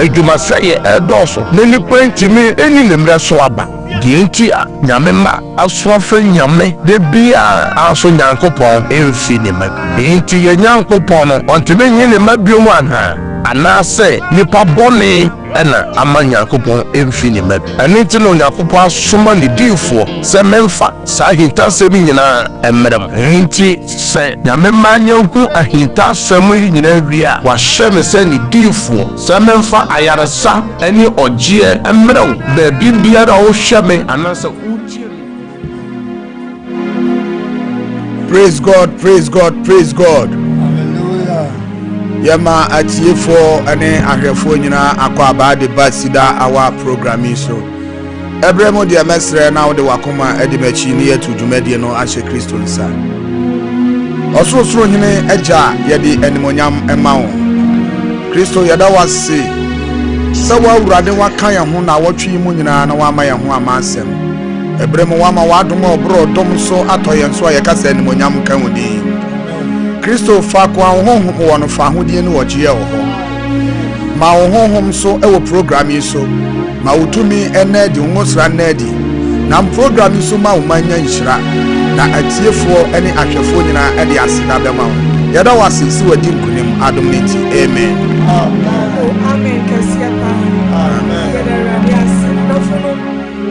Edumaseye edoso neni kwentimi eni nemre so aba dienti a nyame ma asoafa nyame de bia aso nyankopon emfi ne ma dienti ye nyankopon no ontime nyine ma biomu anase nipa bone ena ama nyankopon emfi ne ma aniti no nyankopon asoma ne difo se memfa sa hinta se bi nyina emrem nti se nyame ma nyanku ahinta asemu nyina wia wa hye se ne difo se memfa ayaresa eni ogie emrem be bibiara o hye anase utie. Praise God, praise God, praise God. Hallelujah. Yama atiefo ane ahwefo nyina akwa abade ba Cedar our programming so. Ebremo de mesre na de wakoma edi machi ni yetu dwumade no ahye Kristo nsa. Ososoro hene agya yede animonyam ema wo. Kristo yada wase. Sawa urade wakan ya ho na wotwe mu nyina na wama ya ho amasem. Ebremo wama wadoma obro dom so atoye nso ayekasa animonyam kan wodi. Kristo fa kwa honhom wono fa hodie ne wogie wo ho. Ma honhom so e wo program yi so. Ma utumi ene di ngosra nedi. Na program yi so ma wo manya nhira. Na atiefo ene ahwefo nyina e de aseda bema wo. Yada wasisi wadi nkunim adom nti. Amen. Amen. Kasiapa. Amen. Yada radiasi. Nofuno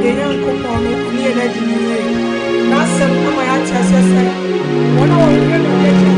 yenyanko pono ni energy ni. Na sem ama ya chasese. Wana wo ngeno yeje.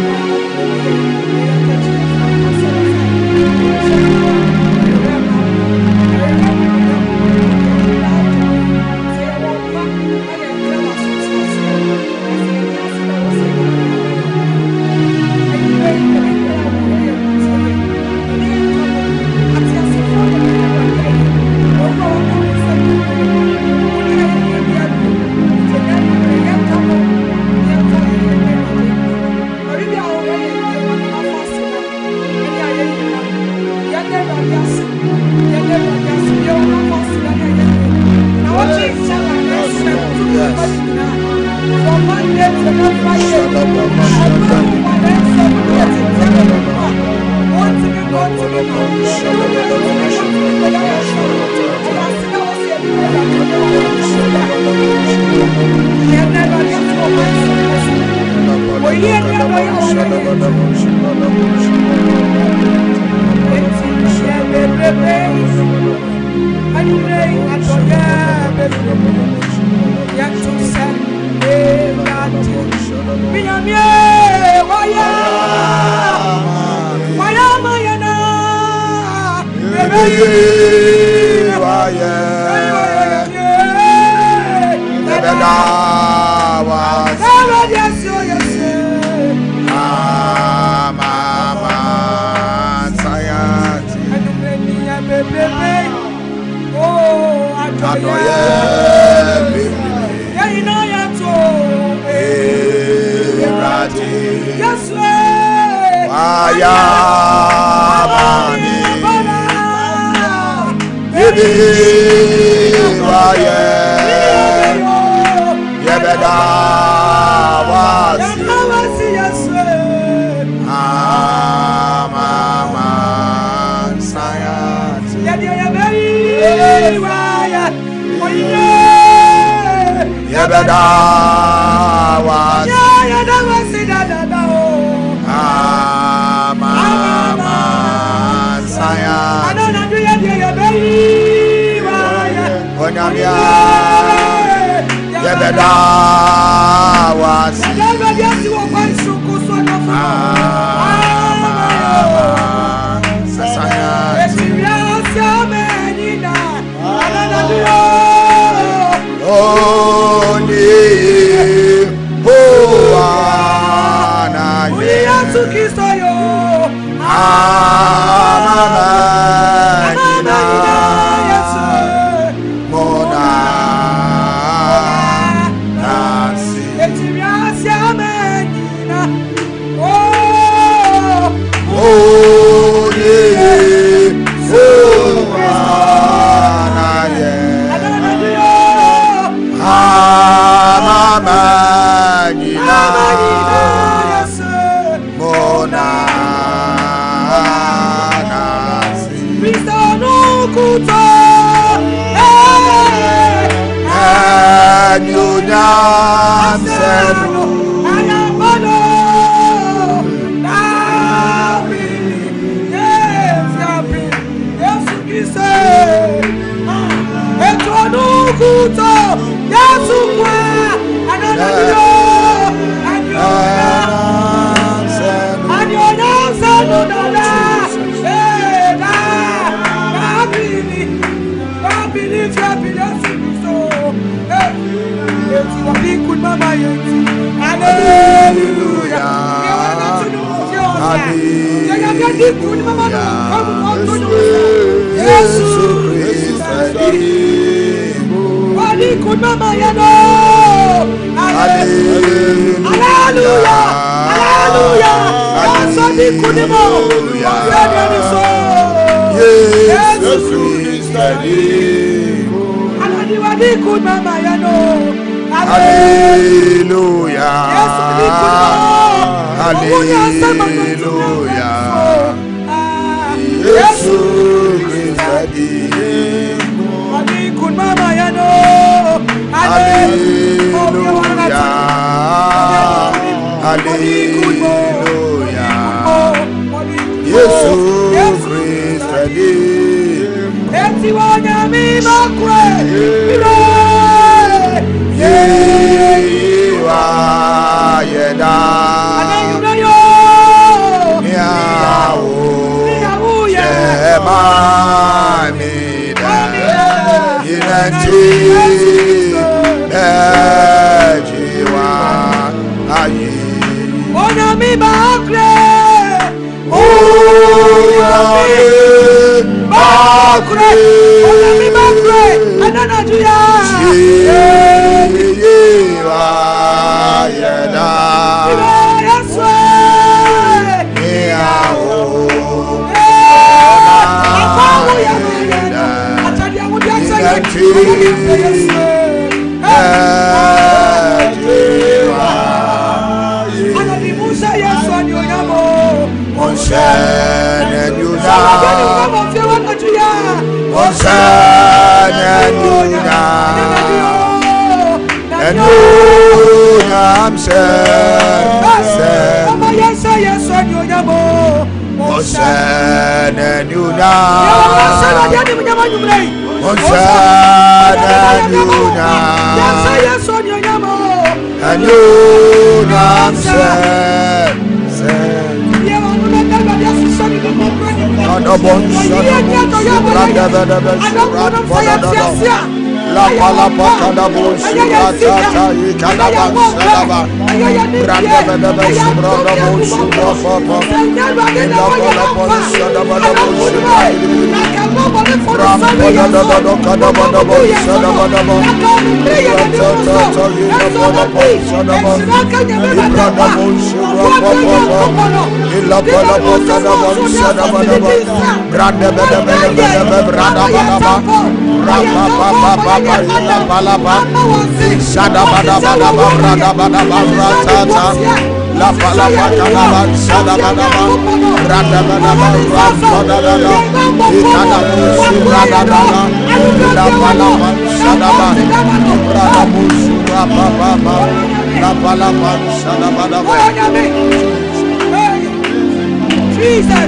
Amen. nukuto Anyunyam senu ayamano nabili yefiabi Yesu kise eto nukuto Yesu kwa ananabiyo anyunyam senu dada nabili fiabi Yesu kiso Mama yeti. Hallelujah. Hallelujah. Hallelujah. Yesu Kristo Hallelujah. Hallelujah. Yesu Kristo Eti wanyami makwe Yewa yeda Niawo Yema mida Inanti Ejiwa Ayi Wanyami makwe Wanyami makwe Anana juya La palapa kadabo shurata yi kadaba salaba branda bedaba subrada bo subrapa la palapa sadaba bo branda bedaba kadaba bo sadaba bo ta yi kadaba bo sadaba branda bo subrapa la palapa kadaba sadaba branda bedaba branda bedaba rapa papa palapa sada bada bada bada bada ratata la palapa kalaba sada bada rada bada rada bada ikada surada bada la palapa sada bada rada busura papa la palapa sada bada Jesus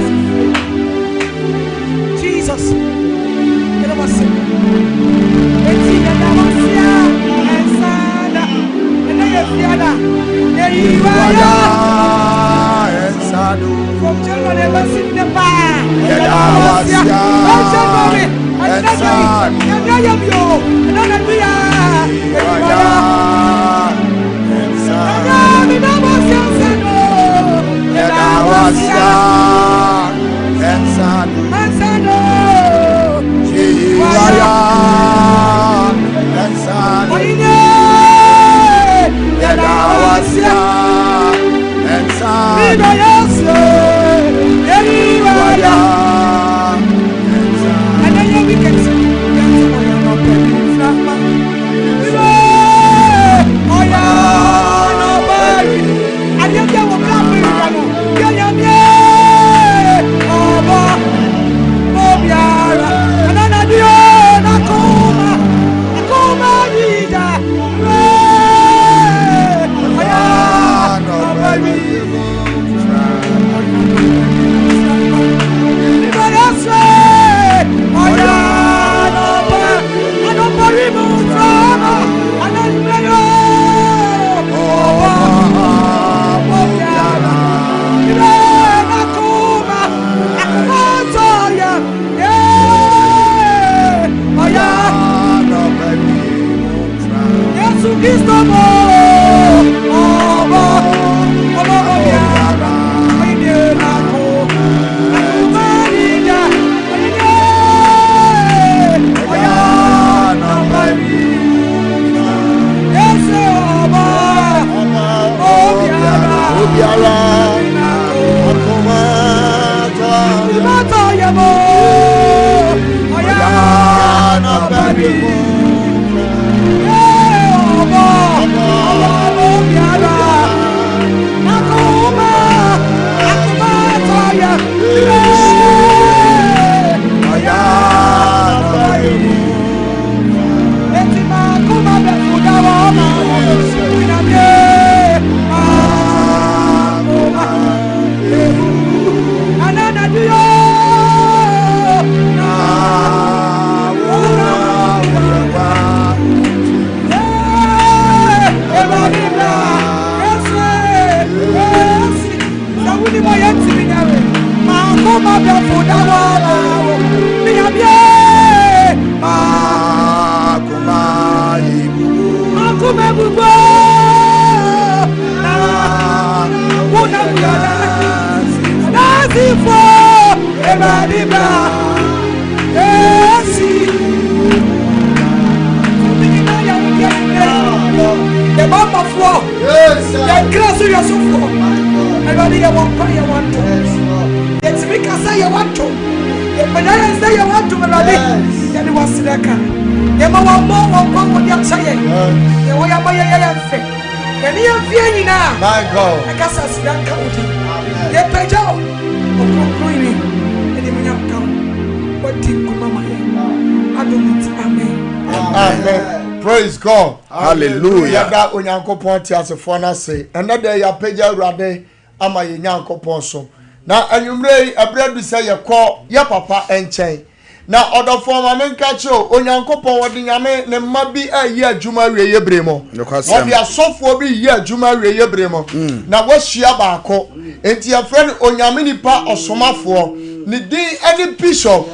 Praise God. Hallelujah. Yada onyankopon ti asefo na say. Enda de ya pagya urade ama ye nyankopon so. Na anwumre abredu say ye kọ ye papa enchen. Na odofo ma menka cho onyankopon wode nyame ne mma bi ayi adwuma wie ye bremo. Wode asofo bi yi adwuma wie ye bremo. Na wohia baako. Enti ya friend onyame nipa osomafo. Ni din any bishop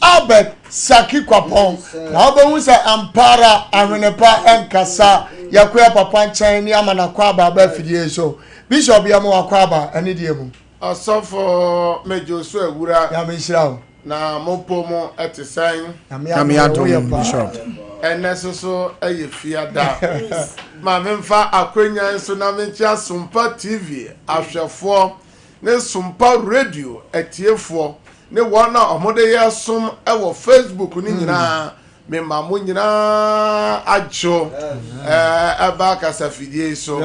Albert Saki Kwapon na obehu se ampara ahwenepa enkasa yakoya papa nchen ni amana kwaba ba fidie so bishop ya mo akwaba ene die mu asofo mejo so awura ya me hira na mopo mo etesan ya adom bishop ene so eye fiada ma memfa akwanya nso na mencha Sompa TV ahwefo ne Sompa radio etiefo ne wana omode ya som ewo Facebook ni nyina me mamu nyina ajo eba kasafidie so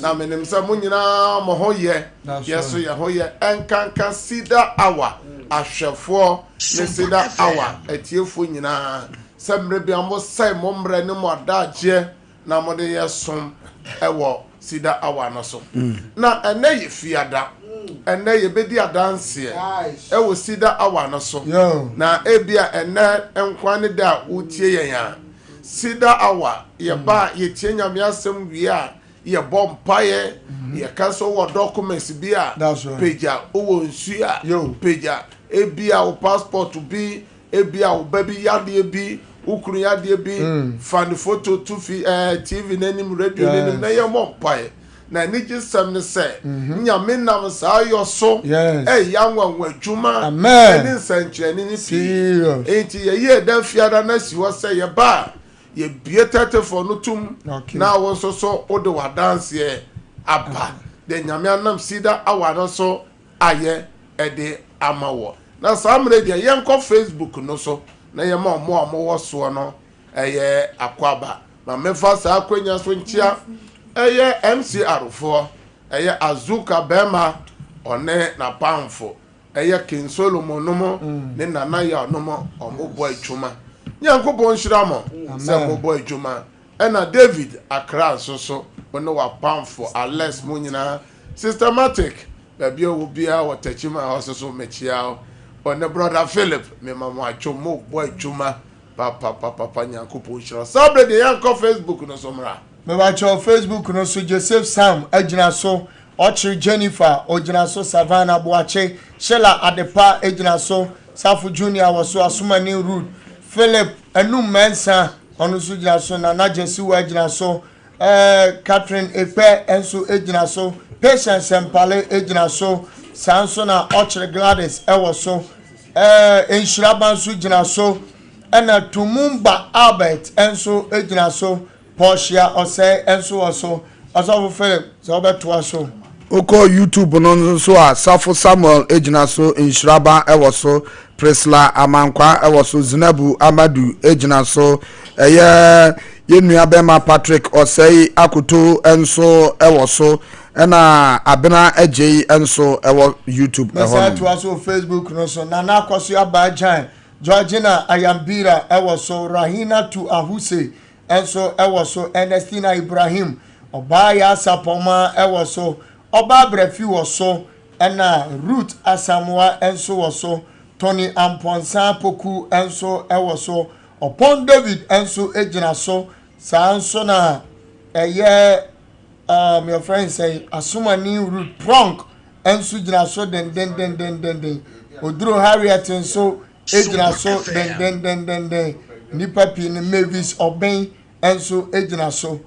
na menim se mu nyina mo hoye yeso ye hoye enkanka Cedar hour ahwefo ne Cedar hour etiefo nyina se mre bia mo sai mo mre ne mo adaje na mode ya som ewo Cedar hour no so na ene ye fiada ene ye bedi adanse ewo Cedar hour no so na ebia ene enkwane da utie yen ya Cedar hour ye ba ye tie nyame asem wi a ye bompaye ye kanso wo documents bi a peja owo nsu a peja ebia o passport bi ebia o baby yade bi ukuru yade bi fan photo to TV nanim radio nanim na ye bompaye na niji sem ne se nyame nam sa yo so ya nwanwa adwuma eni nsankyerani ni pi enti ye da fiada na si wo se ye ba ye bie tetefo no tum na wo so ode wa dance ye aba de nyame anam Cedar hour no so aye ede amawo na samre de ye nko Facebook no so na ye ma mo wo so no eye akwaba na mefa sa akwanya so ntia eye MCR fo eye azuka bema one na pamfo eye King Solomon no ne nana ya no mo omobo adwuma nyankopon nhiramo se omobo adwuma ena David Akra so ono wa pamfo Alex munyina systematic baby obia watachima hoso mechia one brother Philip me mama achomo boy adwuma papa nyankopon nhira sabre de yanko Facebook no so mra me ba cho Facebook no so Joseph Sam agina so Ochri Jennifer ogina so Savannah Boache Shela Adepa agina so Safu Junior waso Asumani Root Philip Enum Mensa onu so gina so na Jesse wa agina so Catherine Epe enso ejina so Patience Empale ejina so Sansona Orchard Gladys ewo so Enshiraban so ejina so ena Tumumba Albert enso ejina so Portia ose enso oso Asafo Philip so beto so Oko YouTube no so a Safo Samuel ejina so Enshiraba ewo so Prisla Amankwa ewo so Zinabu Amadu ejina so Yenua Bema Patrick Osei Akuto enso ewo so na Abena Ejei enso ewo YouTube Mesa to aso Facebook no so Nana Kwasu Abajan Georgina Ayambira ewo so Rahina to Ahuse enso ewo so Ernestina Ibrahim Obaya Sapoma ewo so Oba Brefi wo so na Ruth Asamoah enso wo so Tony Amponsa Poku enso ewo so Upon David enso ejina so Sanso na your friend say Asumani Root Pronk enso jina so den Oduro Harriet enso ejina so den nipa pi ni Mavis Oben enso ejina so.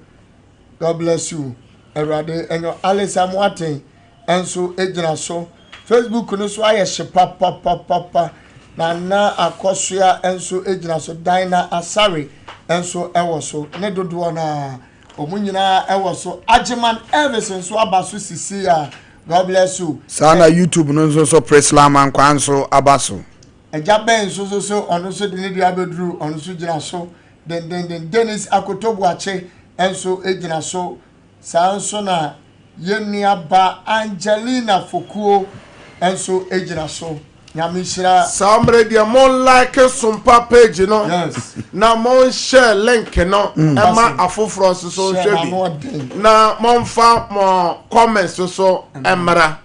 God bless you. Erade enyo Alice Amwate enso ejina so. Facebook no so aye papa na akosua enso ejina so Dina Asari enso ewo so ne dodo na omunyina ewo so Ajiman Everson so abaso sisi ya. God bless you. Sana YouTube no so Press Lama kwanso abaso Eja ben so ono so de ne dia bedru ono so jina so den Dennis Akotobuache enso ejina so sanso na yenua ba Angelina Fokuo enso ejina so Nyamishira Samre dia mon like Sompa page no. Yes. Na mon share link no. Emma afofro so hwebi. Na mon fa mo comments so emra.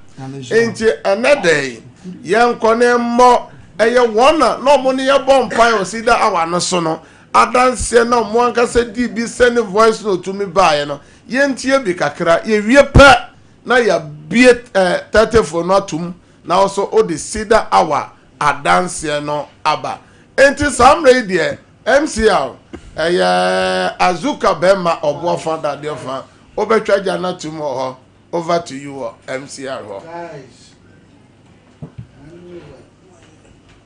Enti enede yenko ne mo eye wona no mo ne ye bompan o Cedar awa no so no. Adanse na mo anka se di bi send voice no to me buy no. Yentie bi kakra ye wie pa na ya bie 30 for no atum. Na also the Cedar hour adanse no aba enti samre die MCL azuka bema obo fanda de fa obetwa jana tumo over to you MCL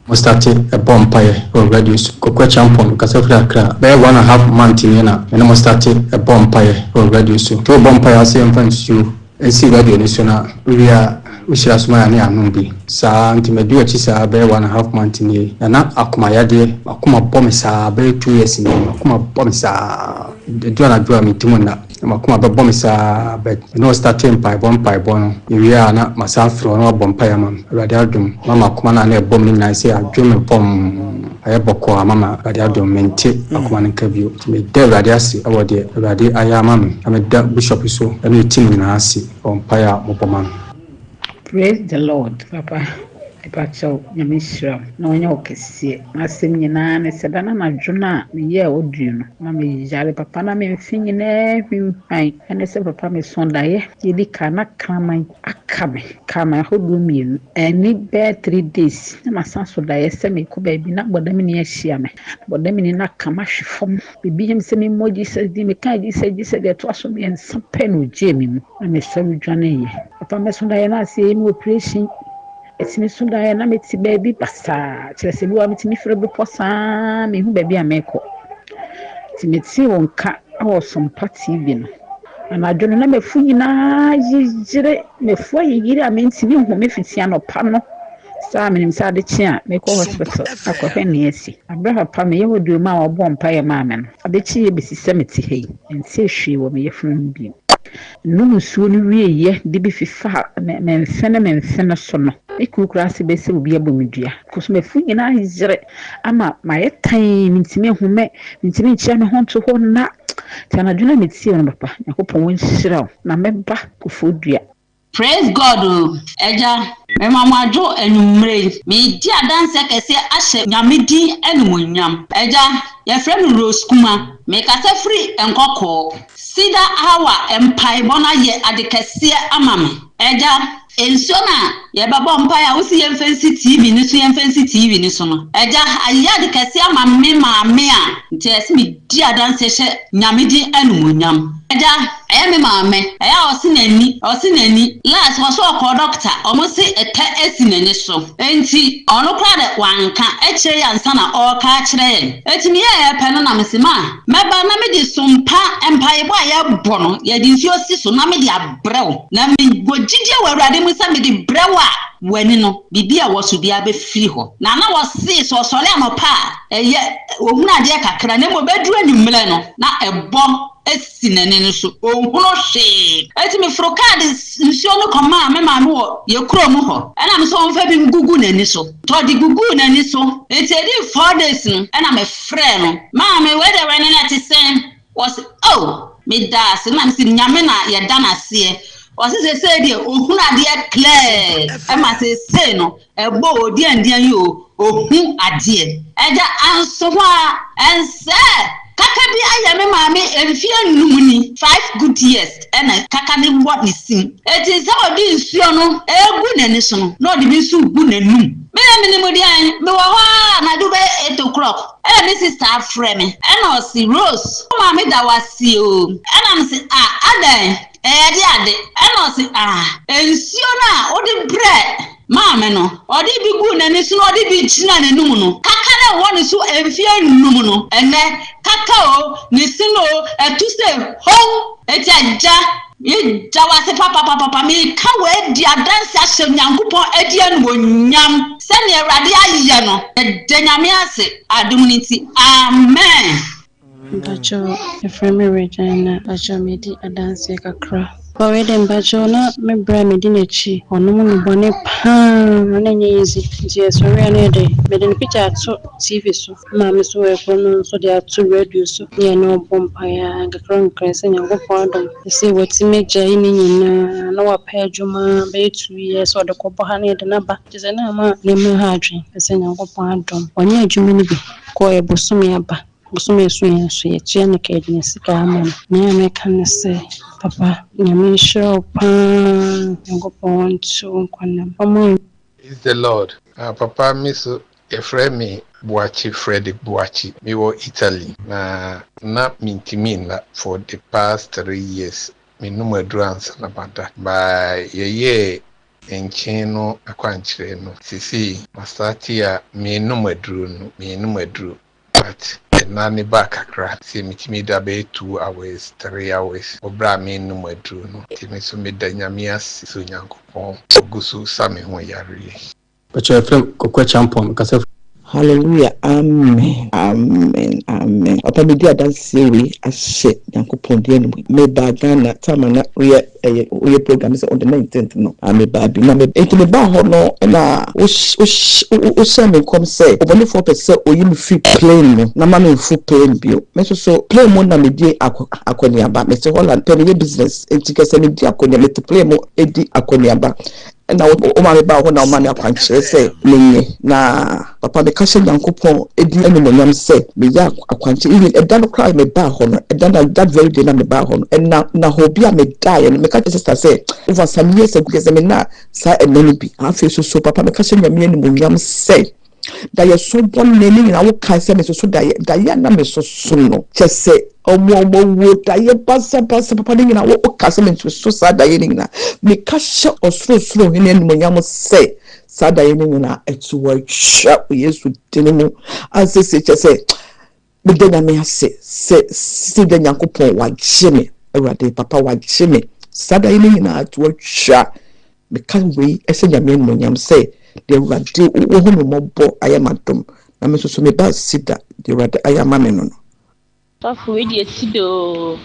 We started a bonfire already. Kokwa champion kasafra kra. Be 1.5 months na. And we started a bonfire already. So to bonfire say friends you and see radio national we are Ushira suma ne anumbi sa ntimedu achi sa be 1.5 months ni na akoma yade akoma bom sa be 2 years ni akoma bom sa do na do amitimu na akoma be bom sa be no starting by bon we are na masafro no bom pa yam radiadum mama akoma na na bom ni na say adweme bom ayeboko mama radiadum mente akoma ne kabio me de radiasi awode radi ayama me ameda bishop so na team na asi bom pa ya moboma. Praise the Lord, Papa. Pacho nyamishira no nya okesie asem nyina ne sedana na dwona me ye odu no na me jare papa na me mfinyi na hwimpan ene se papa me sondaye yedi kana kraman akame kama hodu mi eni be 3 days na masanso daye se me ko baabi na bodami ne ahia me bodami ne na kama hwefom bibi hem se me moji se di me kan ji se de to aso me ensape no jemi mu na me se dwane ye papa me sondaye na se me operation etimi sunda na meti baby basa chese biwa meti frebe posa me hu baby ameko timeti wonka awo Sompa TV no ana dwono na mefu nyina yigire mefu yigire amenti bi hu mefitia no pa no sa menim sa de chia me ko hospital akɔhwɛ ne asi abraha pa me yewo du ma obɔ mpa ye ma me no ade chi ye besi semeti hei nti ehwe wo me yefun bi no suo no wieye de bi fifa memfene so no ikukura se bese obi abomedua koso mefu nyina yigire ama mayetan ntimi hume ntimi nchia me ho to ho na tana dwuna metie no papa yakopon wonhyira na meba kofodua. Praise God, Eja, me mama jo enumre, me di adanse kese ahye nyamedi enumunyam. Eja, ye frem Rose Kuma, me kase free enkoko. Cedar hour empai bona ye adekese amame. Eja, ensona ye baba empire usi ye fancy TV ni so ye fancy TV ni so no. Eja, aya adekese amame maame a, nti ese me di adanse hye nyamedi enumunyam. Eja, me mame. Eya osinani. Last was so doctor. Almost say a esinani so. Enti ono kra de wanka echire yansa na o ka kire. Etimi ya peno na mesima. Meba na me di sompa empire boy ya bono. Ya di nsuo si so na me di abrew. Na me gojije wawrade mu sa me di brewa. Wani no bibia wosu bia be free ho. Na wasi so sole amopa. Eye ohunu ade kakra na mo bedu anumle no. Na ebo esinene no so ohunu hwe etimi frokade nsuo no koma me ma no ye kro mu ho ena me so onfa bi gugu nani so to di gugu nani so etedi 4 days no ena me frɛ no ma me we de wene na ti sen was me da se na me si nyame na ye da na se was se de ohunu ade clear e ma se no ebo odi andian yo ohun ade eja anso ho ense kaka bi ayame mame emfie numuni 5 good years ena kaka ne what is sin eti se odi nsuo no egu nani so no na odi bi nsu gu nanum me modi an me wa wa na do be 8 o'clock ena me sister frame me ena o si Rose mame da wasi o ena me se adan ade ena o si nsuo na odi bread mame no odi bi gu nani so odi bi china nanum no kaka na woni so emfie num no ene kakao ni sino etuse ho etiaja ye jawase papa mi kawe di adanse ahyem Nyankopon edi anwonyam se ne Awurade aye no de nyame ase adumuniti amen Bacho efreme Regina bacho medi adanse kakra Bawe dem bacho na me bra medi nechi ono mu bone pa na nye easy je sorry na de me de picture to TV so ma me so e kono so de to radio so ye no bompa ya kakra nkrense Nyankopon adom se wati meja ini nyina na wa pa adwuma be 2 years so de kobo ha na de na ba je na ma ne me ha adwen se Nyankopon adom onye adwuma ni bi ko e bosome aba Busume suya suya chene kedine sika amana na me kan se papa nyame show pa Nyankopon so nkwana omo Is the Lord. Papa miso Efremi Buachi Freddy Buachi. Me wo Italy. Na mintimina for the past 3 years. Me no madrans na banda. By ye encheno akwanchire no. Sisi masatia me no madru. But nani bakakra si mitimi da be 2 hours 3 hours obra me no madru no timi so me da nyamia so Nyankopon ogusu same ho yare But your friend kokwa champion kasa Hallelujah. Amen. Papa me dia dan sewe ahye Nyankopon dia no me ba Ghana tamana we program is on the 19th no. Me ba bi na me me ba ho no na o se me come say oboni 4% oyi me free plane no na ma me full plane bio. Me so plane mo na me di akoni aba me se Holland pen business entike se me di akoni me to plane mo edi akoni aba. Na o ma me ba ho na o ma me akwankyere se menye na papa me kashe Nyankopon edi enumonyam se me ya akwankyere even e dan cry me ba ho no e dan that very day na me ba ho no and na hobi a me die me ka sister say over some years ago se me na sa enani bi afi so papa me kashe nyame enumonyam se da ye so bon neni na wo kan se me so da ye na me so no chese omo wo da ye pasa papa ni na wo ka se me so sa da ye ni na me kashe osro ni enumonyam se sada ye ni na etuwa sha Yesu tinimu asese chese me de na me ase se de Nyankopon wa jeme Awurade papa wa jeme sada ye ni na etuwa sha me kan we ese nyame enumonyam se de Awurade wo hu me mobo ayamadom na me so me ba Cedar de Awurade ayamame no Sofo we die tido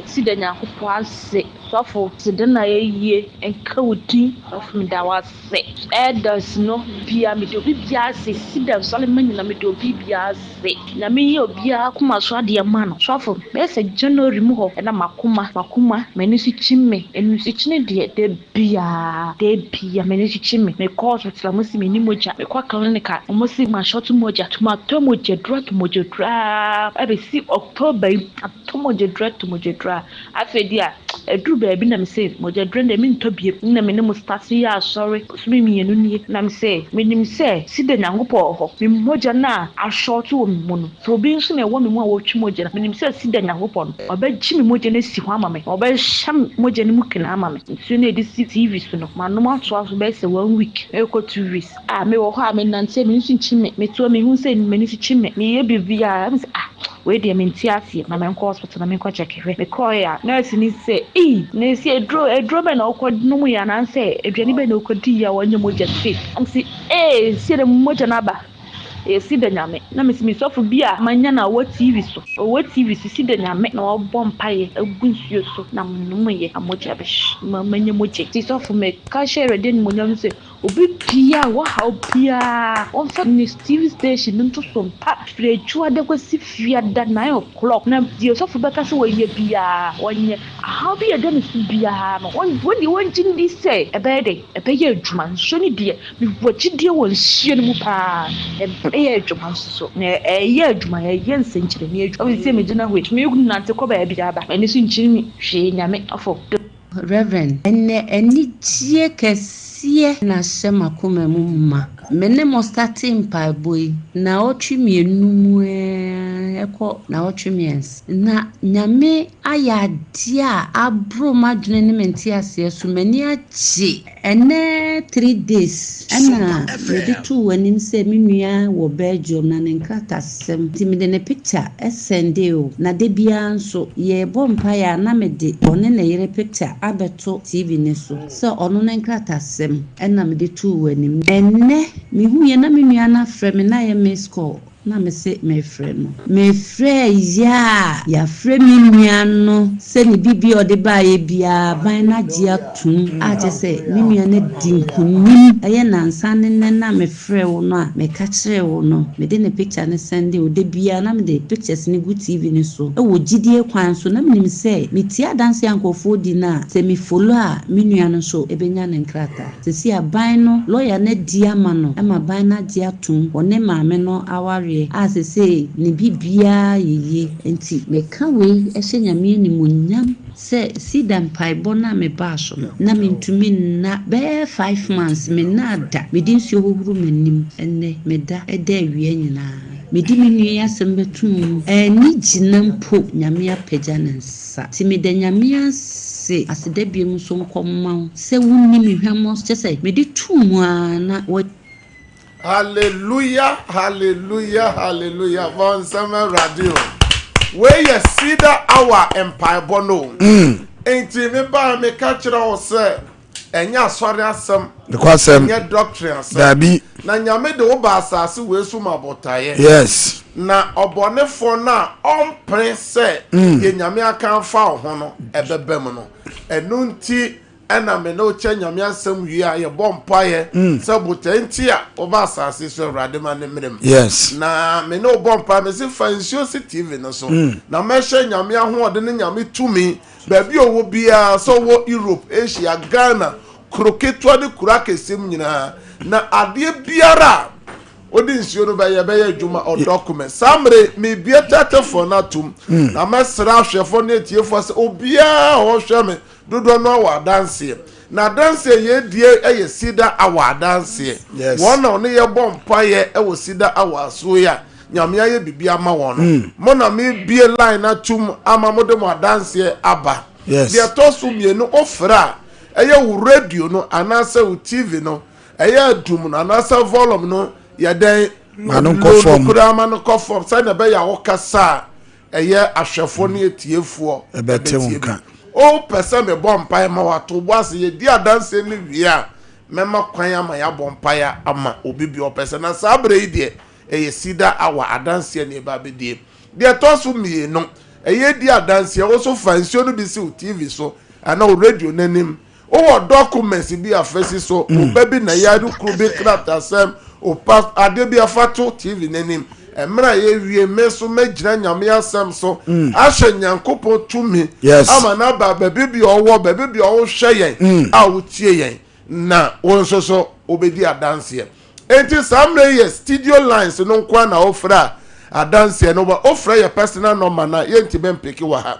Cedar Nyankopon ase sofo Cedar na ye enka wudi of me da wase elders no bia me do bia ase Cedar Solomon na me do bia ase na me ye obia kuma so ade ma no sofo be se January mu ho na makuma me ni si chime enu si chine de bia me ni si chime me call hospital mo si me ni moja me kwa clinic mo si ma short moja tomato moja drug moja e be si October atomojedra afedia edru baby na me say mojedra na me ntobie na me ne mo start ya sorry so me mienu nie na me say menim say Cedar nyangopo ho me moja na ashort wo mu no so bi nso na wo me mu a wo twi moja na menim say Cedar nyangopo no obaji me moja na si ho ama me obaham moja ne mu kina ama me so na edi TV so no manom ato aso be say 1 week e ko 2 weeks me wo ho a me nante me nso nchi me to me hu say me nso chi me ye bibia am say we dey mentiasie na me nko hospital na me nko check me call ya nurse ni say na si edro be na okodum ya na say eduani be na okodi ya wonye moja say am say si de moja na ba Cedar nyame na me si sofu bia manya na wo TV so Cedar nyame na obom paye agunsuo so na munum ye amoja besh manya moje ti sofu me ka share de mo nyam say obi pia wo ha pia on fa ni TV station nto Sompa freju ade kwasi fiada 9 o'clock na di sofu be ka se wo ye bia wonye how be de ni bia no won jindi say ebede ye adwuma nso ni die mi wogide won hie no mu pa adwuma so na adwuma nsenkyere ni adwuma se me gina hwe me gu nante ko ba bia ba eni so nkyiri mi hwe nyame afọ Reverend eni tie kesiye na sema kuma mumma mene mo starting pa boy na otwi mienu mu eko na otwi miens na nyame aya dia abro madwene ne menti ase so mani achi ene 3 days ana mede tu wanim se menua wo Belgium na nkata sem ti mede ne picture sende o na de bia nso ye bompa ya na mede one na yere picture abeto TV ne so ono ne nkata sem ena mede tu wanim enne mi hu ye na menua na frɛ me na ye miss call na me se me frɛ no me frɛ ya frɛ mi nua no se ni bibi ode ba ye bia ban na gia tum a je se mi nua na dinkunim aye nansa ne na me frɛ wo no a me ka kyerɛ wo no me de ne picture ne send o de bia na me de pictures ni good TV ni so e wo gidie kwan so na me nim se me tia dance yankofo di na se me follow a mi nua no so e benya ne nkrata se si aban no lawyer na dia ma no e ma ban na dia tum one maame no aware as say ni bibia yeye enti me ka we ehye nyame ni munyam se Cedar mpaibo na me baso na me ntumi na be 5 months me na da me din si ohuru manim enne me da eda awie nyina me di me nua asem betum ni ginampo nyame apagya nansa ti me da nyame se aseda biem so nkomma se wunni me hwamo se me di tumu na Hallelujah, hallelujah, hallelujah. Von Summer Radio. Where you see that our empire bono. Ain't me by me catch it all, sir. And ya sorry as some because your doctrine, there be na nyame de obasa si we suma botaye. Yes. Na obone for na on prince ye nyame aka fa ho no ebebem no. Enu nti ena me no che nyame asem wi a ye bompaye se botanti a oba asase so awrade ma ne mrem. Yes. Na me no bompa me se fansio TV no so na me hye nyame ahode ne nyame tumi baby owo bia so wo Europe, Asia, Ghana kroketwa de kurakesem nyina na ade biara odi nsio no be adwuma o document samre me bia tatefo na tum na mesra hwefo na etiefo se obia ho hwe me dodo no wa dance na dance ye die eye Cedar awa dance won na ne ye bompa ye e wo Cedar awa so ya nyame ye bibia ma won mo na me bie line na tum ama mo de mo dance aba dia to so mienu ofra eye wo radio no anase wo TV no eye adum no anase volume no ya den manu conform kura manu conform sai na be ya wo kasa eye ahwefo ne etiefo ebete wonka o person me bompa ma wato boase ye di adanse ni wia mema kwan ama ya bompa ya ama obibi o person na sabre ide eye Cedar awa adanse ni ba bedie de toso mi no eye di adanse o so fansio no bi si TV so ana o radio nanim o documents bi afesi so o baby na ya du krubi krata sem o pass ade bi afato TV nanim emra ye wie meso magina nyame asem so ahye nyankopon tumi ama na ba baby owo hwe yen a wotie yen na wonso so obedi adanse enti samre ye studio lines no kwa na ofra adanse no ba ofra your personal number na yenti ben peki wa ha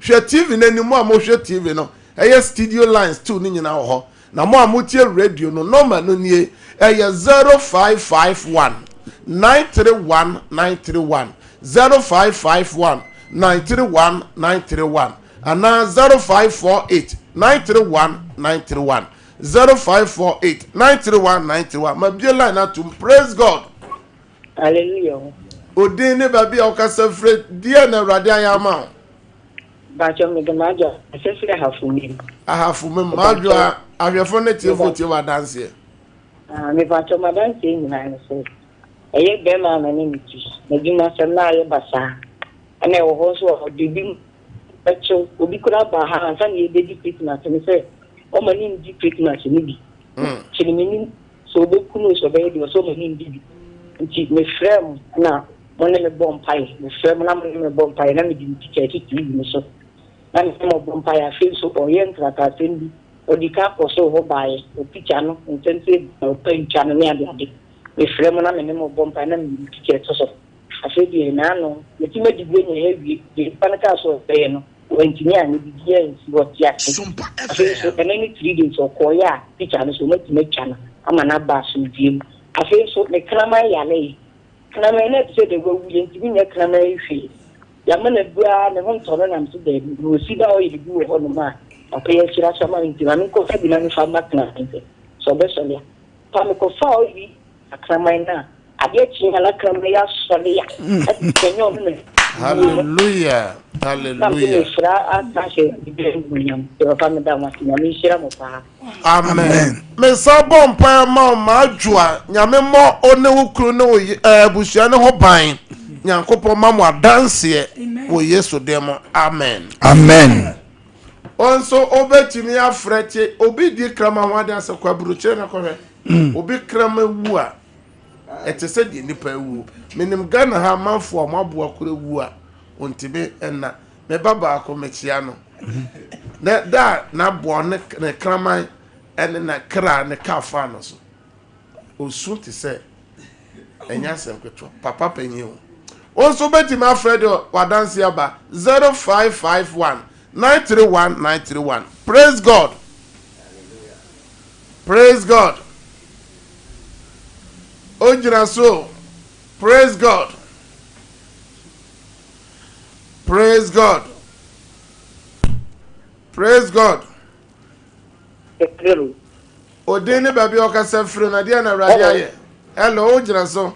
hwe TV n'animu a mo hwe TV no eye studio lines too ni nyina ho na mo amutie radio no number no nie eye 0551 931 931 0551 931 931 and now 0548 931 931 0548 931 931 my dear line at praise God. Hallelujah. Odin baby okasa fre dia na awrade ayama. Ba cho me gamajo asefre hafumi. Ahafumi majo ahwefo ne tiefo wa dance. Me ba cho ma dance ni na so. Eye be ma na ni ti. Na djuma sem na ye basa. Ana wo ho so odibim. Echo obi kura ba ha ansa ni dedi Christmas me say o ma ni di Christmas ni bi. Chini mini so be kuno so be di so ma ni di. Nti me frem na one me bompai me frem na me bompai na me di ticket ti ni so. Na me mo bompai a feel so orient traka tendi odika ko so ho bae o picture no intense o picture no me ade. Me frem na me mo bompai na me ticket so. Afedi na no me ti me di gbe ni heavy di panaka so be no engineer ni di gen si what ya Sompa FM so any 3 days so koya picture no so me ti me chana ama na ba so dim afi so me krama ya le krama na ti se de go wuye ti me krama ifi ya me na bua ne hon toro na mso de go si da o yi du ho no ma afi ya sira sama nti na ko fa bi na me fa makna nti so be so ya pa me ko fa o yi krama na ade chi na krama ya so le ya ati kenyo me. Hallelujah. Hallelujah. Amen. Me sabo mpa ma adwoa nyame mo one wukru ne abusua ne ho ban nyankopon ma mo adanse wo Yesu demo. Amen. Amen. Onso obetimi afrete obi di krama ho adan se kwa buruche na kohwe obi krama wu a etese di nipa wu minim Ghana ha manfo amabo akure wu a ontibe enna me baba ko mechia no na da na bo ne kraman en na kra ne kafa no so osu ti se enya semkweto papa panyi o onso beti ma Fred wadanse aba 0551 931 931. Praise God. Praise God. Ojira so. Praise God. Praise God. Praise God. Odene baby okasa firi na dia na radio aye. Hello ojira so.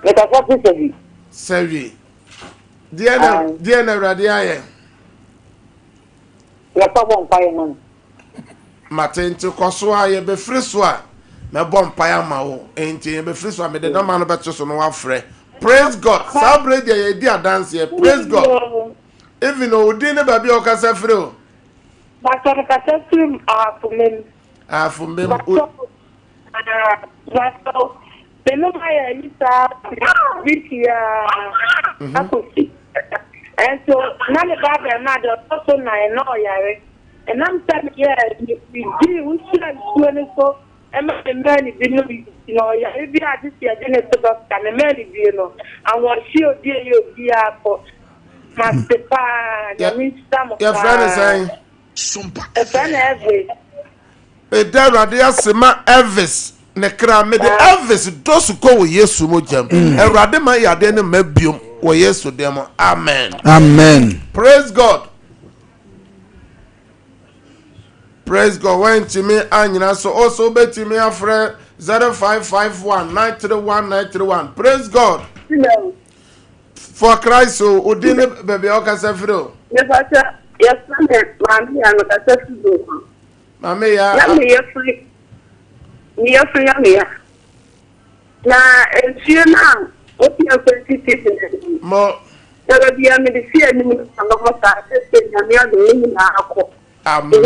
Me ka kwa sevi. Sevi. Dia na radio aye. Ya pa bon pa ye Matenti koso aye be firi so a me bom pa ya ma wo enti be firi so a me de no ma no beto so no wa frɛ. Praise God. Celebrate the idea dance here. Praise God. Even though Odine baby okasa firi o. But I can't swim for men. For men. The no higher is and so none of that and mother also nine no yare. And I'm telling you, we do so. And my man is you know, if you are this year, then it's about and a man is you know, and what she'll dear you be for Master Pan. Your friend is saying. Sompa FM. Edara dia sema Elvis ne kra me de Elvis dosu ko wo Yesu mo jam. Erade ma ya de ne mabiom wo Yesu dem. Amen. Amen. Praise God. Praise God. When to me anyina so also beti me afre 0551 931 931. Praise God. Hello. For Christ so odine bebe okasa firo. Yes, sir. Yes, sir. Mami, I'm not a do. Mami ya. You're free. Na, and she now. What you are going Mo. There will be a medicine in the Amen.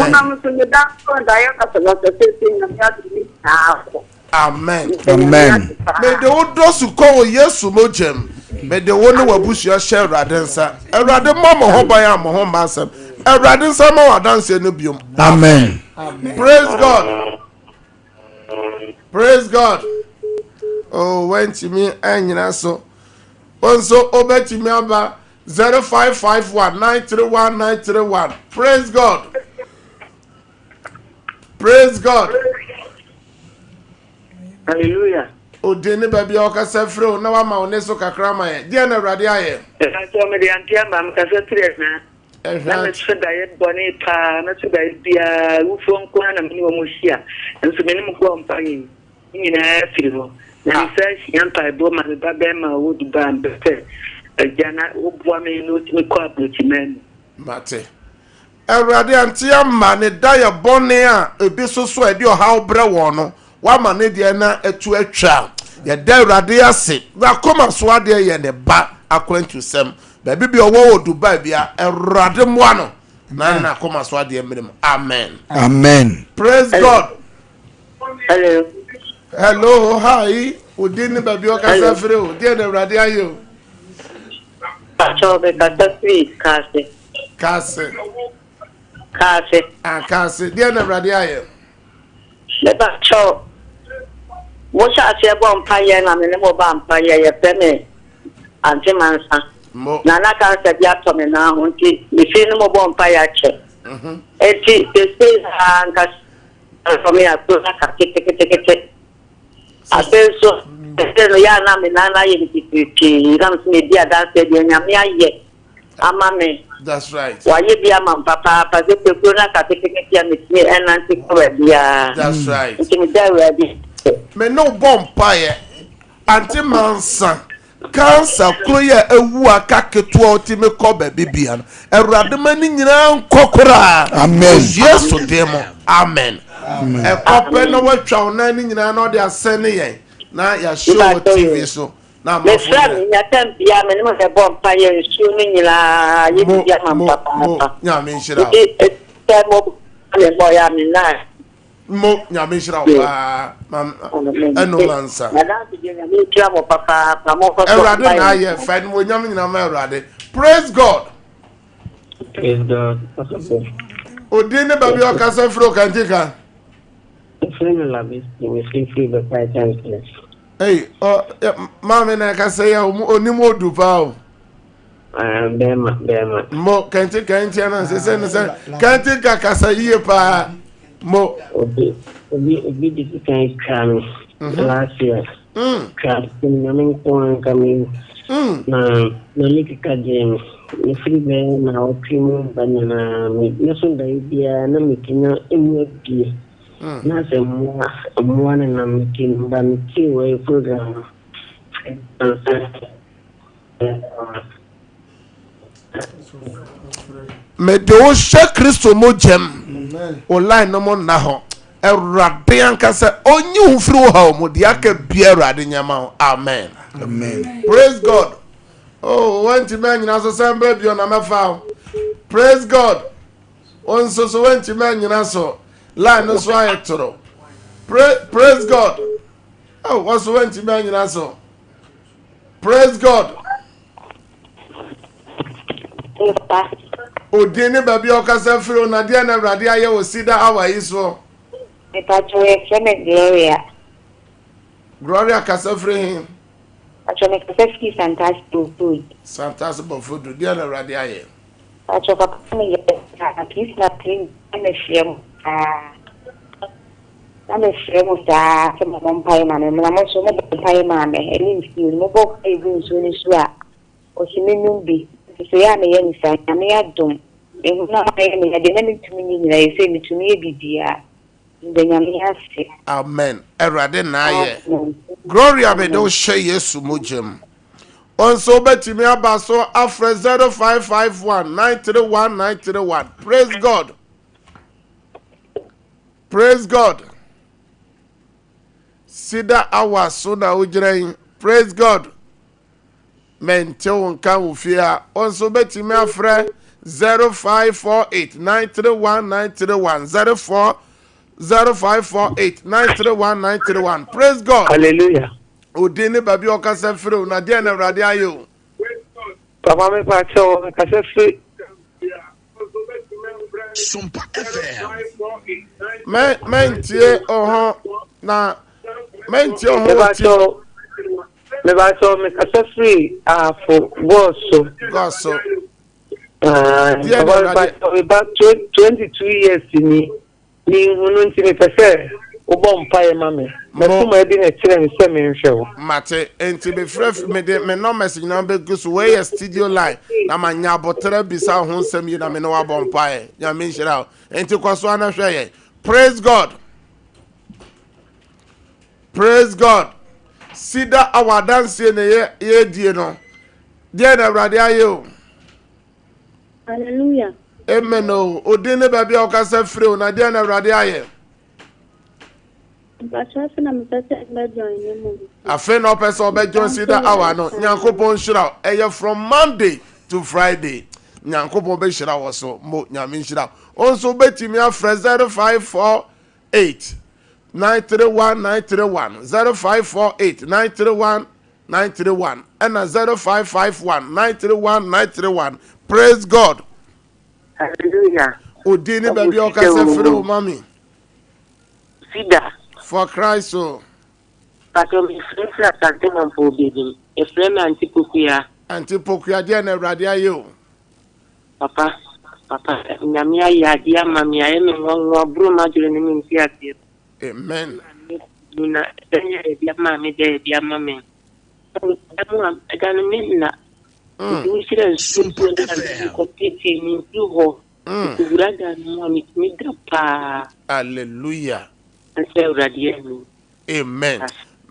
Amen. Amen. May the old dosu ko Yesu mo jam. May the one who abusu share radensa. Erade mama ho ban am ho masem. Erade nsa ma wadanse no biom. Amen. Praise God. Praise God. Oh, went to me and you know so. Also, over to me about 0551 931 931. Praise God. Praise God. Hallelujah. Odeni baby okasa frɛ o na wa ma one so kakra ma ye. Dia na Awurade aye. So me de antia ma kasa tre na. Na me so da ye bone pa na so da bia ufo nko na me wo mo hia. Nso me ne mo ko mpa yi. Nyina firi ho. Na se hia mpa bo ma me ba be ma wo du ba mbe. Ajana wo bo me no ti me ko aboti men. Mate. Awurade antia ma ne da ye bone a ebi so e di ohaw bre wo no. Wa ma ne de na etu atwa. Ye da Awurade ase. Na koma so ade ye ne ba akwantu sem. Ba bi owo Dubai bia Awurade mo ano. Na koma so ade emrem. Amen. Amen. Praise God. Hello. Hello, hi. Udini baby okasa frɛ o. Dia na Awurade ayo. Pacho be kasa free kase. Kase. Kase. Dia na Awurade ayo. Le pacho. Mo sha se bo mpa ye na me ne mo ba mpa ye ye pe me anti mansa. Na na kan se bia to me na ho nti me fi ne mo bo mpa ya che. Eti te se anka for me a to na ka kete. Abenso no ya na me na ye bititi ram se me dia da se dia nya me aye ama me. That's right. Wa ye bia man papa pa se pe ko na ka kete ya me ti enanti ko bia. That's right. Nti me da ready. Me no bompaye anti mansa cancer kroya ewu aka keto oti me ko ba bibia no Awurade mani nyina nkokora. Amen. Yesu demo. Amen. E kope no watwa ona ni nyina no de asene yen na ya show TV so na me friend nya tempia me no de bompaye nsu ni nyina ye bia man papa. Nya me nshira. Te mo le boya mi na. Mo nyame shira wa eno mansa Awurade na ye fa no nyame nyina ma Awurade. Praise God. Praise God. Odine baby okasa fro kantika. Friend la be free the fight chance. Hey, mama na kasa ya onimo dupa o. Bema. Mo kantika ntia na se kantika kasa yie pa. Mo obi di kan kram last year kram nyame ko kami na lika game ni free be na opinion banana me so da idea na mikina emu bi na se mo na mikin ban ki we program me de o she Kristo mo jem online no mo na ho Awurade ankasa onyi ufiri wo ha mo de aka bia Awurade nyama. Amen. Amen. Praise God. Oh, went to man nyina so sembe bi na mefa. Praise God. On so went to man nyina so line no so ayetoro. Praise God. Oh, was went to man nyina so. Praise God. Odini baby okasa firi na dia na Awurade aye wo Cedar awa yi so. Me pacho e frame Gloria kasa firi him. Pacho me kasa fi fantastic food. Fantastic food dia na Awurade aye. Pacho papa me ye na please na clean me share na se mo mpai ma me na mo so mo mpai ma me eni nsi mo bo e bi nso ni so a o si menum bi so ya me ye ni sa ya me adom e na me ye de na me tumi ni na ye se me tumi e bibia ndenya me ase. Amen. Awurade na aye. Gloria be do share Yesu mojem. Also betimi aba so afre 0551 931 931. Praise God. Praise God. Cedar awa so na ujirain. Praise God. Mente wonka wofia. Also betimi afre 0548 931 931 0548 931 931. Praise God. Hallelujah. Odini babi okasa firi na dia na Awurade ayo. Papa me pacho kasa free. Sompa FM. Mentie oho na mentie oho Me ba so me kasa free for boss. Goso. About 22 years ni hunu nti me pese obo mpae mame. Me tuma bi na kire me se me nhwe. Mate enti be fref me de me no message na be gusu we studio line na manya abotre bisa ho nsem yi na me no wabo mpae. Ya me nhira. Enti kwaso ana hwe ye. Praise God. Praise God. Cedar our dance na ye die no. Die na brade ayo. Hallelujah. Amen. Odine baby okasa free o na die na brade aye. Afen no person be join Cedar hour no. Nyankopon hira eye from Monday to Friday. Nyankopon be hira wo so mo nyame hira. Onso betimi afre 0548 931 0548 931 and 0551 931. Praise God. Hallelujah. Odini baby okasa free o mami. Cedar. For Christ so. But me free something on for baby. A friend Antipokuya dia na awrade ayo. Papa nyamia ya dia mamia e me wonwo bro ma jure ni mi fi ati. Amen. Nuna tanya e dia mami de dia mami. Amu agana minna. Du sira Sompa ko tete ni du ho. Uraga no mi grapa. Hallelujah. Amen.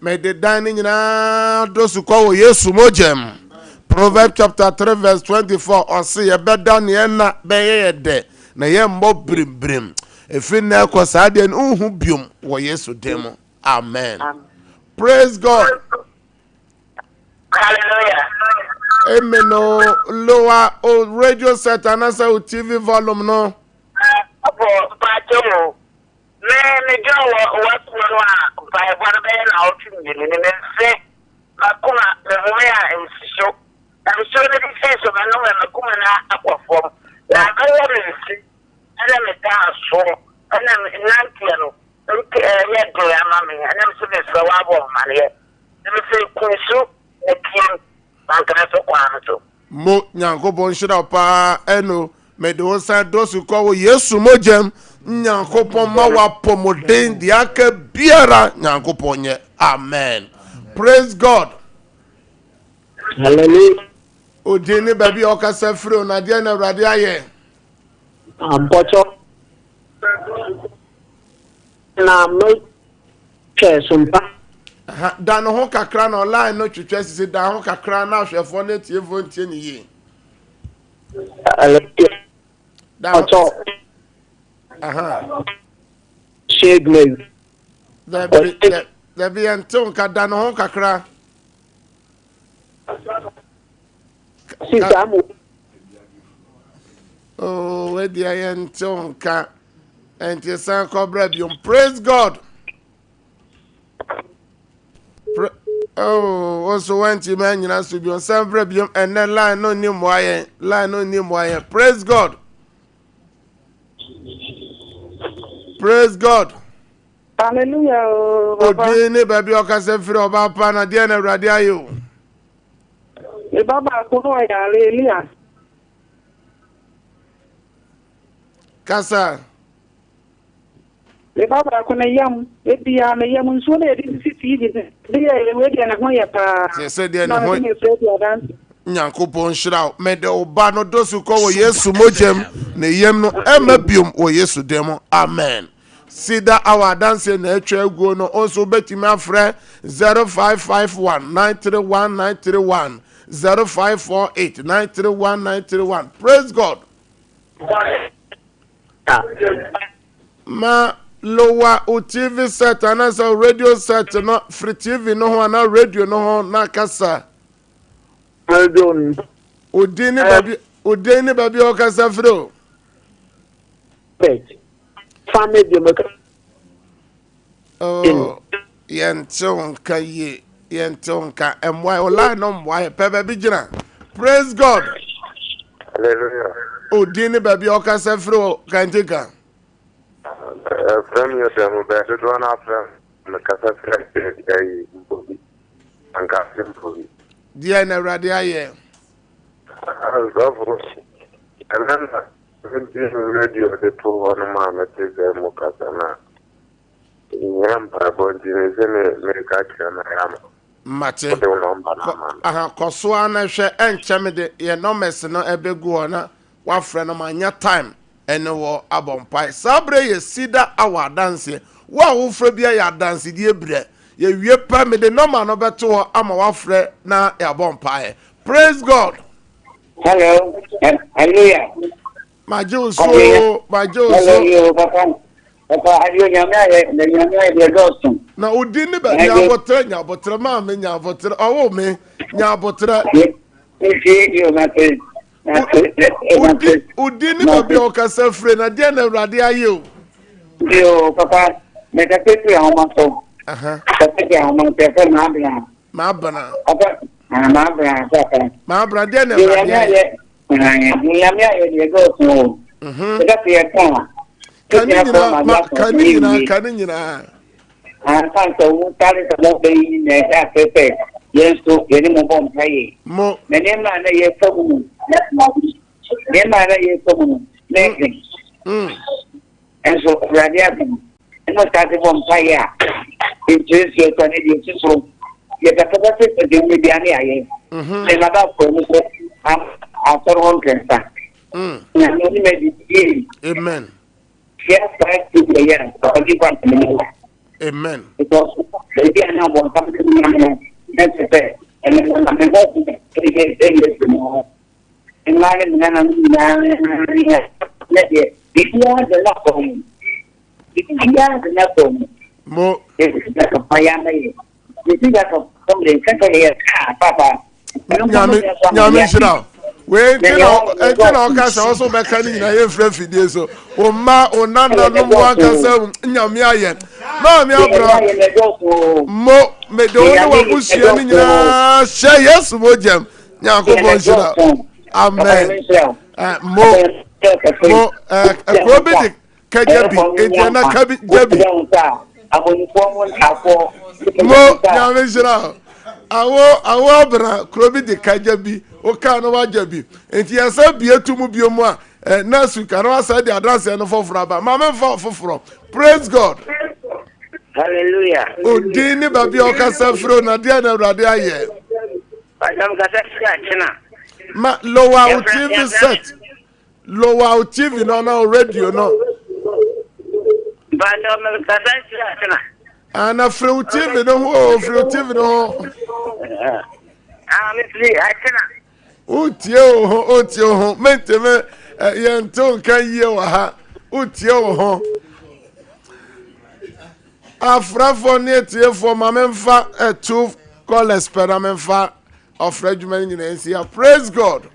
May the dining na those who call Yesu mojem. Proverbs chapter 3 verse 24. Or say a better na be de na ye mbo brim. Efin na kwasa de nhu biom wo Yesu demo. Amen. Praise God. Hallelujah. Amen. Lower radio set and answer TV volume no. Me jo what by one man out in the say Makuma the way and so I'm sure that it says of no Makuma aqua form. I see and I'm a dance so and I'm in Nantiano. Yet go and I'm saying so I won't money. Let me say Kunsu the king Mankanato. Mo Nyankopon shira pa eno me de osa dosu ko Yesu mojem Nyankopon ma wa pomoden di aka biara Nyankopon ye. Amen. Praise God. Hallelujah. Odini baby okasa free na dia na awrade aye. Ampocho na mo Sompa. Dan ho kakra na online no twetwe sisi dan ho kakra na ahwefo na tiefo ntie ni yi. Ocho. Shade me. There be anton ka dan ho kakra. Sisamu. Oh, where the anton ka enti san cobra biom. Praise God. Oh, also went to man, you know, to be on some problem and then line no new moyen. Praise God. Praise God. Hallelujah. Odini baby okase free oba pa na dia na awrade ayo. E baba ko no ya Hallelujah. Kasa. Le baba ko na yam e bia na yam nso na edi sisi di de we dia na ho ya pa. Se dia na ho. Nyankopon shira me de oba no dosu ko wo Yesu mojem na yem no emabiom wo Yesu demo. Amen. Cedar our dance na atwa aguo no also betimi afre 0551 931 0548 931 Praise God. Ma lower o TV set and as a radio set no free TV no ho na radio no ho na kasa. Odini baby okasa fro. Family Oh, yenton ka emwa ola no mwa pe baby gina. Praise God. Hallelujah. Odini baby okasa fro kantika. From your demo better one after the Casa anka simple. Dia na awurade ayɛ. Azafo. Ananda radio de to one man mete ze mo kasana. Nyamba bonti ne ze ne ka kira na yama. Mate. Aha koso ana hwe enkyem de ye numbers no ebegu ona wa frɛ no manya time ene wo abompai. Sabre ye Cedar awa dance. Wa wo frɛ bia ya dance die bre. Ye wie pa me de number no beto ho ama wa frɛ na ya bompai. Praise God. Hello. Hallelujah. Majoso. Hello, Papa. Papa, adieu, nyamia dosun. Na udini ba nyabotre ma me nyabotre owo me nyabotre. Yo mate. Udini ba bi o kasa free na dia na awurade aye o. Yo papa, me ka pepe ahoma so. Ka pepe ahoma pepe ma bra. Ma bana. Papa, ma bra papa. Ma bra dia na awurade. Nyamia ye dosun. Ka pepe kan. Kanina. Antanto un tale da bem ne da pepe. Yes, to ye mo bom pai. Mo. Me ne ma na ye sabu. Ne ma na ye sabu. Ne. Enso radia. Eno ta de bom pai ya. Inches ye to ne ye sisro. Ye da ka ba se de mi dia ni aye. Ne na da ko mo ko a torwon kensa. Ya no ni me di. Amen. Yes, I see the year. So you want to Amen. Because maybe I know what comes to me. That's it. And then I'm going to get it. And I am let it. If you want the love for me, if you want the love for me, more. This is like a fire. You see that somebody can say, Papa. Nyame we ntena okasa also mechanic na ye frɛ fidie so o ma o nana no mo akasa nyame aye na me abra mo me de o wa busua ni nyina hye yesu mo jam nyankopɔn hyira amen mo akrobi de kajabi entiana kabi jabi mo nyame hyira awo abra krobi de kajabi o ka no wajabi enti yasa bietumu biomu a nasu ka no asa de address no foforo ba ma me foforo praise God. Hallelujah. Odini babi o ka safro na dia na awurade aye Adam ka safra ma lower TV set lower TV no na radio no ba no me ka safra ana free TV no ho free TV no ho me free achina utie ho menteme yento kan yie wa ha utie ho afrafo ne tie fo ma memfa two callers per na memfa ofrajuma nyina nsia praise God.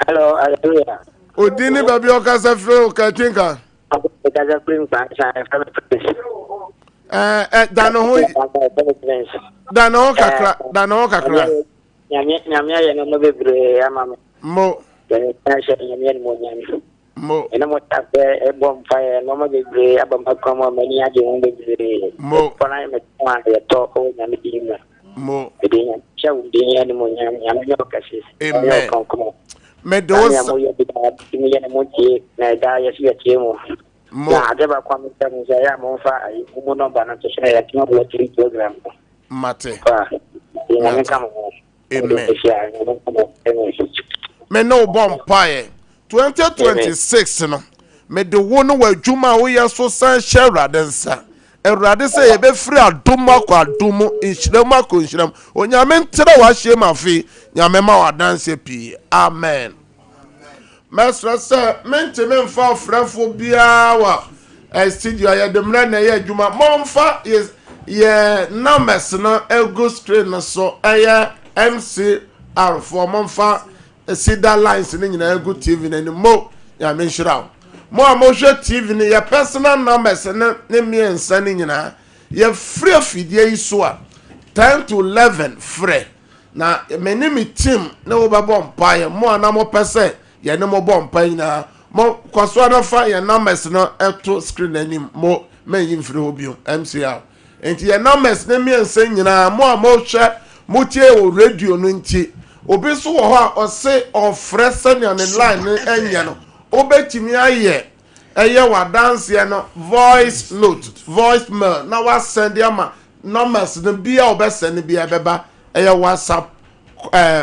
Hello, hallelujah. Odini babi okasa fre o ka tinka okaza bring back dano kakra nyame ya no bebre ama mo mo ena mo tabe e bom fire no mo bebre abamba komo mani age won bebre mo fona me ma ya to o nyame dinga mo edenya shawu dinga ni mo nyame yo kasi amen me do mo yo bi da mi ya mo tie na da ya su ya tie mo na ade ba kwa mi tamu ya mo fa ai mo no ba na to share ya timo bo tri program mate nyame kamo amen me no bomb pie 2026 no me de wo no wadwuma wo ye so san share nsa Erade say ye be free adom akwa adom inhyiram akwa inhyiram onyame ntere wa hye mafi nyame ma wadanse pi amen mesra say menteme mfa frefo bia wa studio ya demra na ye adwuma momfa ye numbers no ego screen no so eye MCR for momfa Cedar lines ni nyina ego TV na ni mo nyame nhyira mo amoshe TV ni ya personal numbers ne miensa ni nyina ya free fidie iso a 10 to 11 free na menimi team na wo ba bom pa ya mo ana mo pese ya ne mo bom pa nyina mo kwaso na fa ya numbers no eto screen anim mo menyin free obio MCR enti ya numbers ne miensa nyina mo amoshe mutie o radio no nti obi so wo ho a ose ofre senior ne line ne enye no obetimi aye eye wa dance ye no voice note voice mail na wa send ama numbers no bia obesend bia beba eye WhatsApp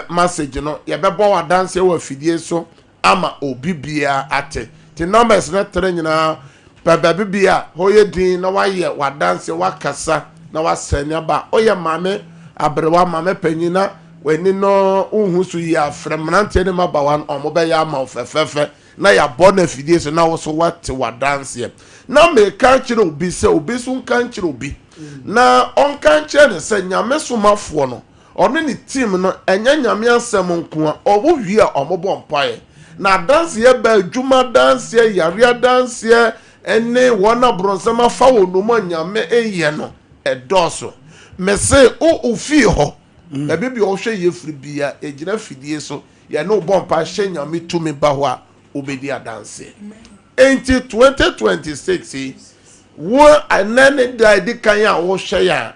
message no ye bebo wa dance wa fidie so ama obi bia ate ti numbers na tere nyina baba bia hoye din na wa ye wa dance wa kasa na wa send aba oye mame abrewa mame panyina weni no uhusu ya fremnante ne mabawan omobe ya ma ofefefe na ya bona fidie so na wo so what wa dance ye na me kan kire obi se obi so kan kire obi na on kan kire ne se nyame somafo no ono ni team no enya nyame asem nko a obo wi a omobo mpae na dance ye ba adwuma dance ye yarea dance ye ene wona bronsama fa wo no mo nyame eye no edoso me se o ofi ho na bibi o hwe ye firi bia ejina fidie so ye no bompa hye nyame tumi ba ho a obedi adanse enti 2026 wo anane dai kan ya wo hye ya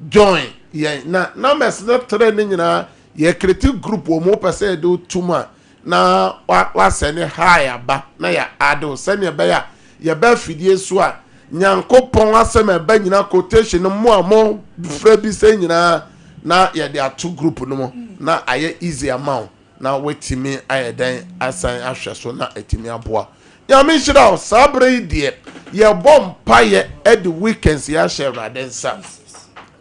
join ye na mes na tre ni nyina ye creative group wo mo pese do tuma na wa sene high ba na ya ado sene be ya ye ba fidie so a nyankopon asem ba nyina quotation mo amo fra bi se nyina na ye dey two group no mo na aye easy amount na wetimi aye dan asan ahwe so na etimi aboa ya me shira sabre die ye bom paye at the weekends ya share densa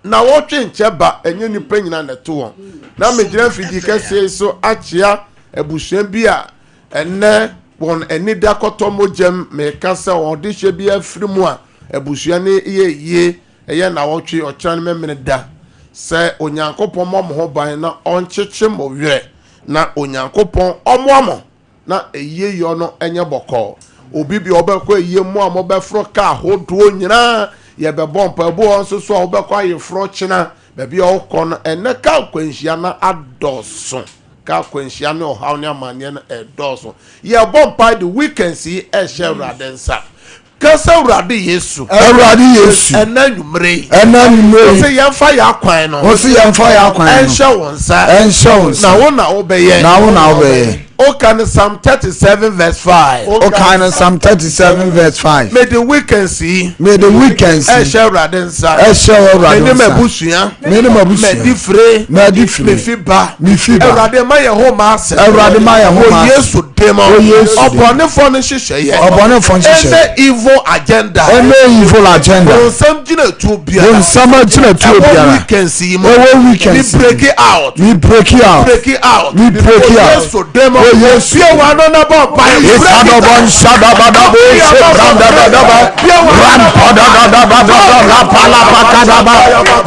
na wo twenche ba enye nipa nyina na to won na me gina fidi kase so achia ebusuan bi a enne won eni da kotomo jem me kasa won de hye bi afirimu a ebusuan ye eye na wo twe o chan memene da se onyankopon mo ho ban na oncheche mo were na onyankopon omoamo na eye yo no enye boko obi bi obekọ eye mu amo be fro ka hodo nyina ye be bompa bu onso so obekọ aye fro china be bi okọ no ene ka kwanhia na adoso ka kwanhia no haw ne amane na edoso ye bompa the weekends e share radensa kasa urade Yesu enanumre se yemfa ya kwan no ensha wonsa na wona obeye O can Psalm 37 verse 5. O can Psalm 37 verse 5. May the weekend see. May the weekend see. Eshe radensa. May mebusuya. Medifre. Mefiba. Erade ma ye ho ma se. O Yesu demo. Obone fon hihye. Any evil agenda. Onsam gina tu bia. Weekend see mo. We break it out. Yesu demo. Yes, you are not about by Sadabon Sadabadabo, Brandabadaba, Rampadabadaba,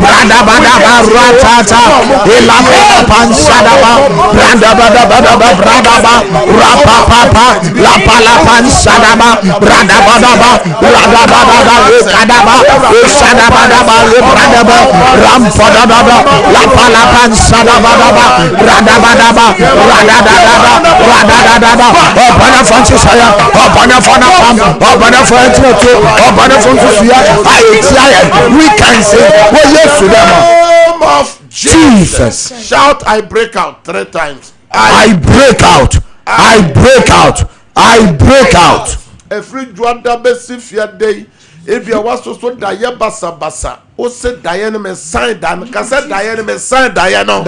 Brandabadaba, Ratata, Elapan Sadaba, Brandabadaba, Bradaba, Rapapa, Lapalapan Sadaba, Brandabadaba, Radabadaba, Kadaba, Sadabadaba, Bradaba, Rampadabadaba, Lapalapan Sadabadaba, Radabadaba, Radadada. Obana Francis Haya, Obana Fanapam, Obana Francis, Obana Francis, we can say, well, yes, to them. Of Jesus. Shout, I break out 3 times. I break out. I break out. I break out. Every Juanda Besifia day, if you was so Daya Basa. O se Diana me sign dan kase Diana me sign Diana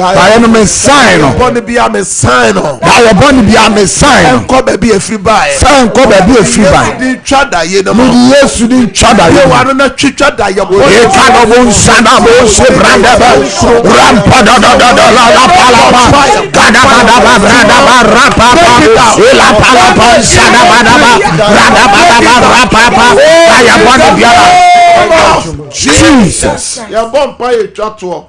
boni bi a me sign no da boni bi a me sign enko ba bi efri bae sign ko ba bi efri bae di twada ye no mo Yesu di twada ye wa no na twitwada ye bo e ka no bo nsana bo se branda ba rampa da la pala ba kada ba branda ba rapa ba e la pala ba nsana ba branda ba rapa ba ya boni bi ala Jesus. Ya bompa ye twato.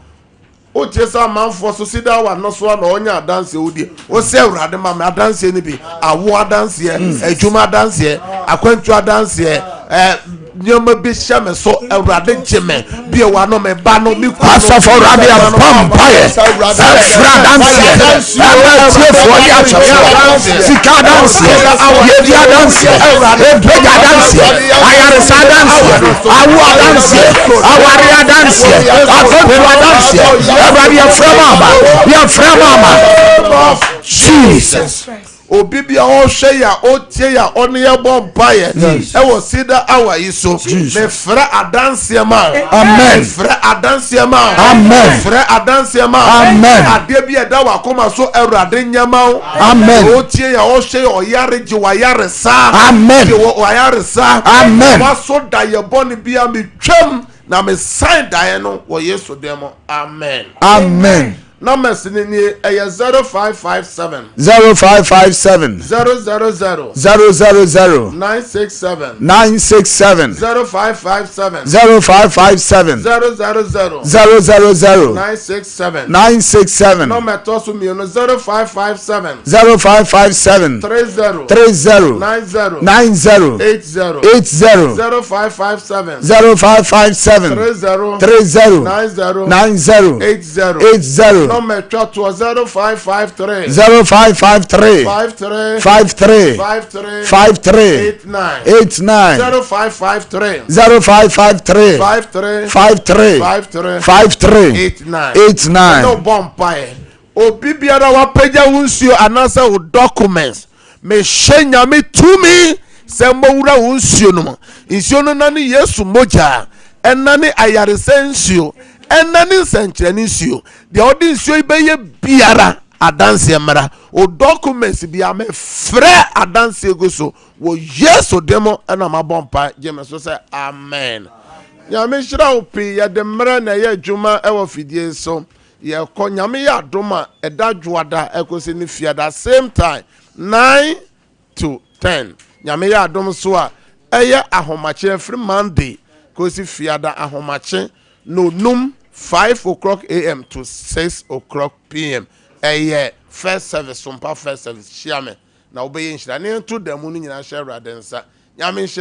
O tiesa manfo so Cedar wa no so na onya dance odi. O se urade ma me dance ni bi. Awo dance ye, adwuma dance ye, akwantu dance ye, nyama bi hye me so awurade gyeme bi wa no me ba no mi asafo awurade apampaye efra dansie awurade fo ya chafo sika dansie yedia dansie ebega dansie ayaresa dansie awu dansie awaria dansie akotua dansie awurade ya frama Jesus. Obi bia o hwe ya o tie ya ono ye bompaye e wo Cedar hour yi so me fra adanse ma amen fra adanse ma amen fra adanse ma amen ade bia da wa koma so awurade nyama amen o tie ya o hwe o yare ji wa yare sa amen o yare sa amen wa so da ye boni bia me twam na me sign da ye no wo Yesu demo amen amen. Numbers ni 0557 0557 000 000 967 967 0557 0557 000 967 967 number tosu mi no 0557 0557 30 30 90 90 80 80 0557 0557 30 30 90 90 80 80 number to 0553 0553 53 53 53 53 89 89 0553 0553 53 53 53 53 89 89 no bompae obi biara wa pagya wunsuo anasa wo documents me hyenya me tumi se mbowura wunsuo no nsuo no na ne Yesu moja enna ne ayaresa nsuo enna ne nsankyerɛ nsuo de odi nsuo ibeye biara adanse mara o documents bia me frɛ adanse go so wo Yesu demo na ma bompa geme so say amen nyame hyira wo pi ya de mra na ye adwuma e wo fidie so ye kɔ nyame ya adoma ɛda dwoada ekosi ne fiada same time 9 to 10 nyame ya adom so a ɛyɛ ahomache free Monday kosi fiada ahomache no num 5 o'clock a.m. to 6 o'clock p.m. First service, Sompa first service. Shiame. Na obeye nshira. Ne to demu ni nyina share radensa. Nyame nshira.